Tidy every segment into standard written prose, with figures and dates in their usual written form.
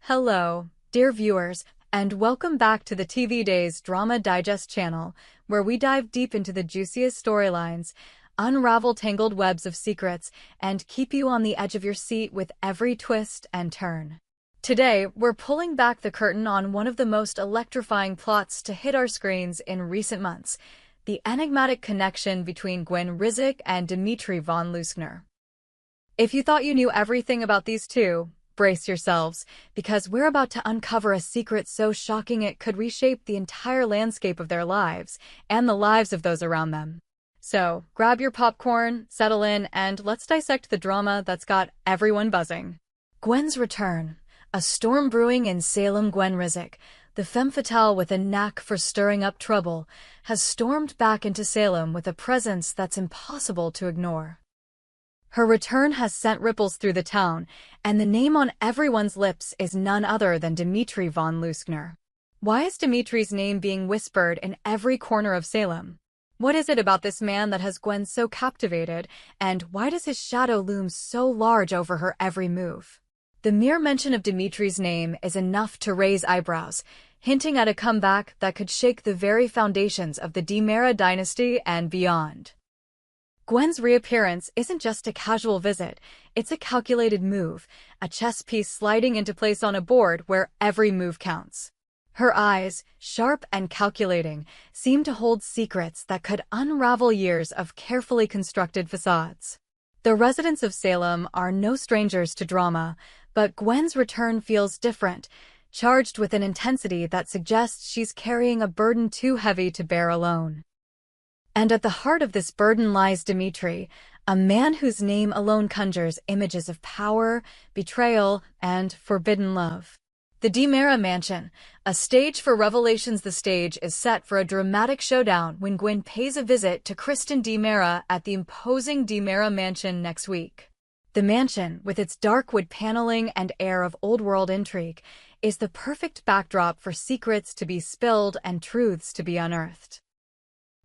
Hello, dear viewers, and welcome back to the TV Days Drama Digest channel, where we dive deep into the juiciest storylines, unravel tangled webs of secrets, and keep you on the edge of your seat with every twist and turn. Today, we're pulling back the curtain on one of the most electrifying plots to hit our screens in recent months, the enigmatic connection between Gwen Rizek and Dimitri von Leuschner. If you thought you knew everything about these two, brace yourselves, because we're about to uncover a secret so shocking it could reshape the entire landscape of their lives and the lives of those around them. So, grab your popcorn, settle in, and let's dissect the drama that's got everyone buzzing. Gwen's return. A storm brewing in Salem. Gwen Rizek, the femme fatale with a knack for stirring up trouble, has stormed back into Salem with a presence that's impossible to ignore. Her return has sent ripples through the town, and the name on everyone's lips is none other than Dimitri von Leuschner. Why is Dimitri's name being whispered in every corner of Salem? What is it about this man that has Gwen so captivated, and why does his shadow loom so large over her every move? The mere mention of Dimitri's name is enough to raise eyebrows, hinting at a comeback that could shake the very foundations of the DiMera dynasty and beyond. Gwen's reappearance isn't just a casual visit, it's a calculated move, a chess piece sliding into place on a board where every move counts. Her eyes, sharp and calculating, seem to hold secrets that could unravel years of carefully constructed facades. The residents of Salem are no strangers to drama, but Gwen's return feels different, charged with an intensity that suggests she's carrying a burden too heavy to bear alone. And at the heart of this burden lies Dimitri, a man whose name alone conjures images of power, betrayal, and forbidden love. The DiMera mansion, a stage for revelations. The stage is set for a dramatic showdown when Gwen pays a visit to Kristen DiMera at the imposing DiMera mansion next week. The mansion, with its dark wood paneling and air of old-world intrigue, is the perfect backdrop for secrets to be spilled and truths to be unearthed.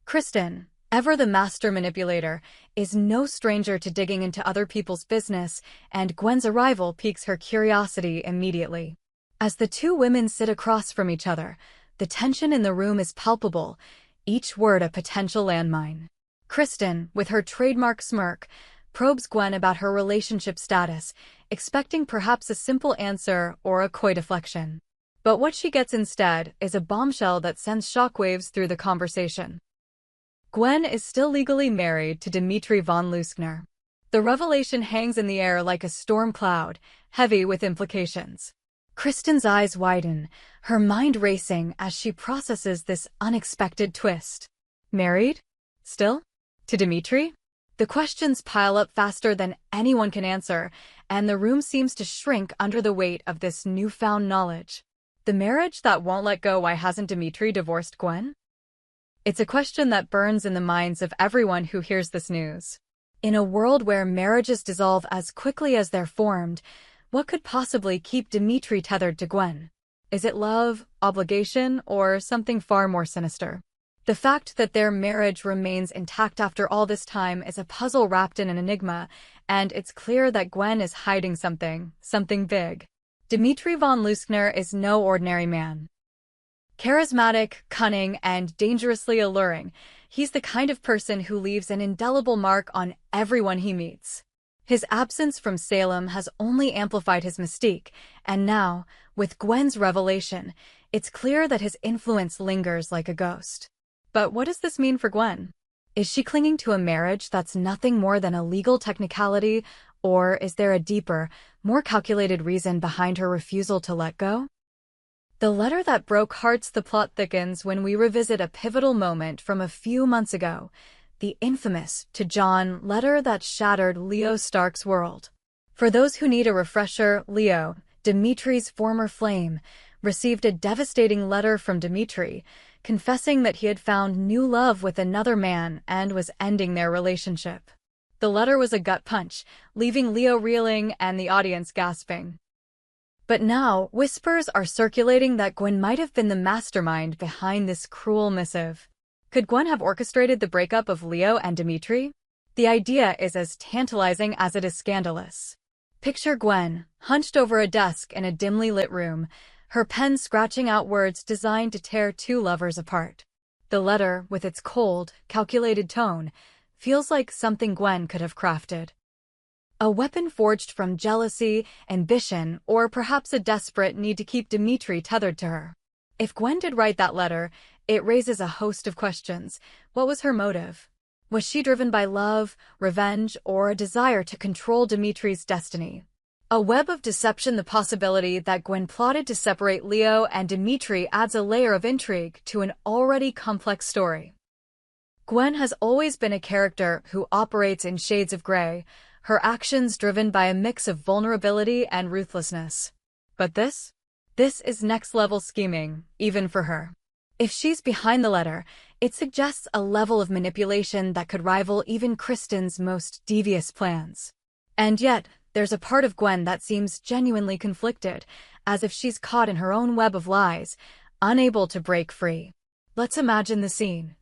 Kristen, ever the master manipulator, is no stranger to digging into other people's business, and Gwen's arrival piques her curiosity immediately. As the two women sit across from each other, the tension in the room is palpable, each word a potential landmine. Kristen, with her trademark smirk, probes Gwen about her relationship status, expecting perhaps a simple answer or a coy deflection. But what she gets instead is a bombshell that sends shockwaves through the conversation. Gwen is still legally married to Dimitri von Leuschner. The revelation hangs in the air like a storm cloud, heavy with implications. Kristen's eyes widen, her mind racing as she processes this unexpected twist. Married? Still? To Dimitri? The questions pile up faster than anyone can answer, and the room seems to shrink under the weight of this newfound knowledge. The marriage that won't let go. Why hasn't Dimitri divorced Gwen? It's a question that burns in the minds of everyone who hears this news. In a world where marriages dissolve as quickly as they're formed, what could possibly keep Dimitri tethered to Gwen? Is it love, obligation, or something far more sinister? The fact that their marriage remains intact after all this time is a puzzle wrapped in an enigma, and it's clear that Gwen is hiding something big. Dimitri von Leuschner is no ordinary man. Charismatic, cunning, and dangerously alluring, he's the kind of person who leaves an indelible mark on everyone he meets. His absence from Salem has only amplified his mystique, and now, with Gwen's revelation, it's clear that his influence lingers like a ghost. But what does this mean for Gwen? Is she clinging to a marriage that's nothing more than a legal technicality, or is there a deeper, more calculated reason behind her refusal to let go? The letter that broke hearts. The plot thickens when we revisit a pivotal moment from a few months ago, the infamous "To John" letter that shattered Leo Stark's world. For those who need a refresher, Leo, Dimitri's former flame, received a devastating letter from Dimitri, confessing that he had found new love with another man and was ending their relationship. The letter was a gut punch, leaving Leo reeling and the audience gasping. But now, whispers are circulating that Gwen might have been the mastermind behind this cruel missive. Could Gwen have orchestrated the breakup of Leo and Dimitri? The idea is as tantalizing as it is scandalous. Picture Gwen, hunched over a desk in a dimly lit room, her pen scratching out words designed to tear two lovers apart. The letter, with its cold, calculated tone, feels like something Gwen could have crafted. A weapon forged from jealousy, ambition, or perhaps a desperate need to keep Dimitri tethered to her. If Gwen did write that letter, it raises a host of questions. What was her motive? Was she driven by love, revenge, or a desire to control Dimitri's destiny? A web of deception. The possibility that Gwen plotted to separate Leo and Dimitri adds a layer of intrigue to an already complex story. Gwen has always been a character who operates in shades of gray, her actions driven by a mix of vulnerability and ruthlessness. But this is next-level scheming, even for her. If she's behind the letter, it suggests a level of manipulation that could rival even Kristen's most devious plans. And yet, there's a part of Gwen that seems genuinely conflicted, as if she's caught in her own web of lies, unable to break free. Let's imagine the scene.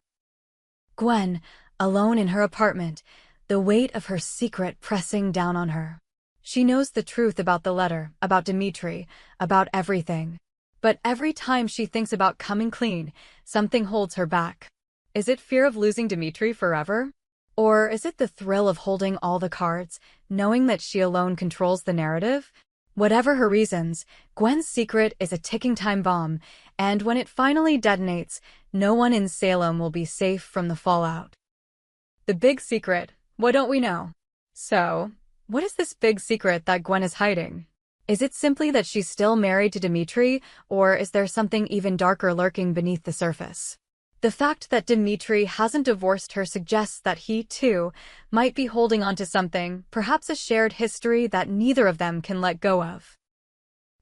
Gwen, alone in her apartment, the weight of her secret pressing down on her. She knows the truth about the letter, about Dimitri, about everything. But every time she thinks about coming clean, something holds her back. Is it fear of losing Dimitri forever? Or is it the thrill of holding all the cards, knowing that she alone controls the narrative? Whatever her reasons, Gwen's secret is a ticking time bomb, and when it finally detonates, no one in Salem will be safe from the fallout. The big secret. What don't we know? So, what is this big secret that Gwen is hiding? Is it simply that she's still married to Dimitri, or is there something even darker lurking beneath the surface? The fact that Dimitri hasn't divorced her suggests that he, too, might be holding on to something, perhaps a shared history that neither of them can let go of.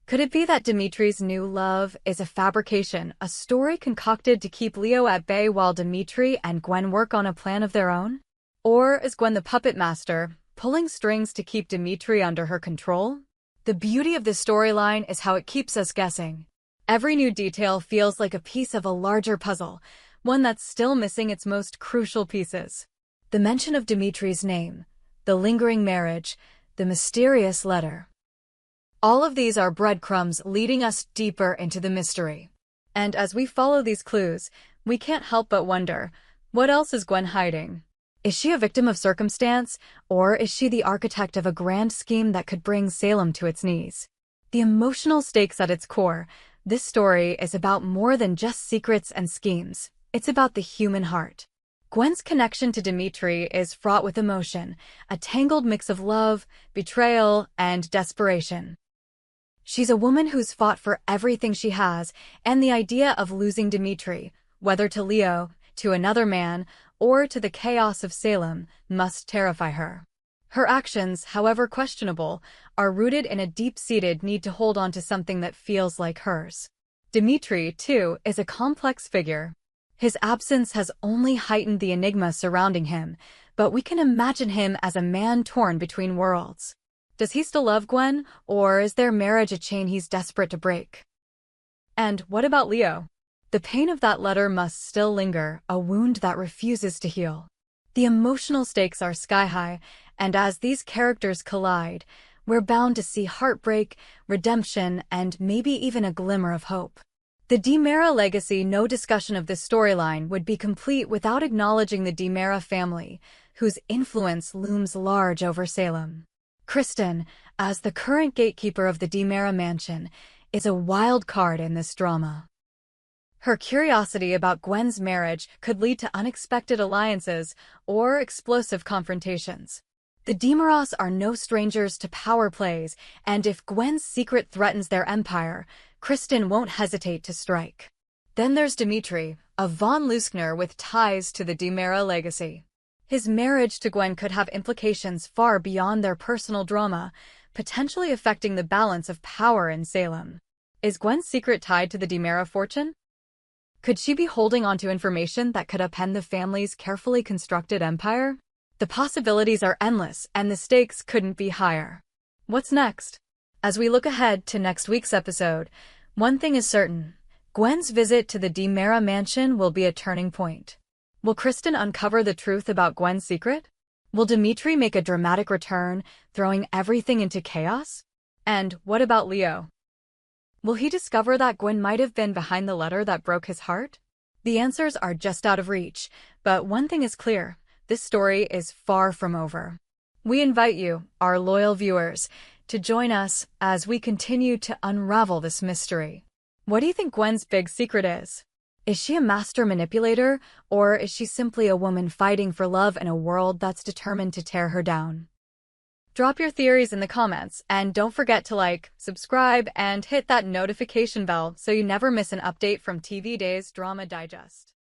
Could it be that Dimitri's new love is a fabrication, a story concocted to keep Leo at bay while Dimitri and Gwen work on a plan of their own? Or is Gwen the puppet master, pulling strings to keep Dimitri under her control? The beauty of this storyline is how it keeps us guessing. Every new detail feels like a piece of a larger puzzle, one that's still missing its most crucial pieces. The mention of Dimitri's name, the lingering marriage, the mysterious letter. All of these are breadcrumbs leading us deeper into the mystery. And as we follow these clues, we can't help but wonder, what else is Gwen hiding? Is she a victim of circumstance, or is she the architect of a grand scheme that could bring Salem to its knees? The emotional stakes at its core, this story is about more than just secrets and schemes. It's about the human heart. Gwen's connection to Dimitri is fraught with emotion, a tangled mix of love, betrayal, and desperation. She's a woman who's fought for everything she has, and the idea of losing Dimitri, whether to Leo, to another man, or to the chaos of Salem, must terrify her. Her actions, however questionable, are rooted in a deep-seated need to hold on to something that feels like hers. Dimitri, too, is a complex figure. His absence has only heightened the enigma surrounding him, but we can imagine him as a man torn between worlds. Does he still love Gwen, or is their marriage a chain he's desperate to break? And what about Leo? The pain of that letter must still linger, a wound that refuses to heal. The emotional stakes are sky-high, and as these characters collide, we're bound to see heartbreak, redemption, and maybe even a glimmer of hope. The DiMera legacy. No discussion of this storyline would be complete without acknowledging the DiMera family, whose influence looms large over Salem. Kristen, as the current gatekeeper of the DiMera mansion, is a wild card in this drama. Her curiosity about Gwen's marriage could lead to unexpected alliances or explosive confrontations. The DiMeras are no strangers to power plays, and if Gwen's secret threatens their empire, Kristen won't hesitate to strike. Then there's Dimitri, a von Leuschner with ties to the DiMera legacy. His marriage to Gwen could have implications far beyond their personal drama, potentially affecting the balance of power in Salem. Is Gwen's secret tied to the DiMera fortune? Could she be holding onto information that could upend the family's carefully constructed empire? The possibilities are endless, and the stakes couldn't be higher. What's next? As we look ahead to next week's episode, one thing is certain. Gwen's visit to the DiMera mansion will be a turning point. Will Kristen uncover the truth about Gwen's secret? Will Dimitri make a dramatic return, throwing everything into chaos? And what about Leo? Will he discover that Gwen might have been behind the letter that broke his heart? The answers are just out of reach, but one thing is clear: this story is far from over. We invite you, our loyal viewers, to join us as we continue to unravel this mystery. What do you think Gwen's big secret is? Is she a master manipulator, or is she simply a woman fighting for love in a world that's determined to tear her down? Drop your theories in the comments, and don't forget to like, subscribe, and hit that notification bell so you never miss an update from TV Days Drama Digest.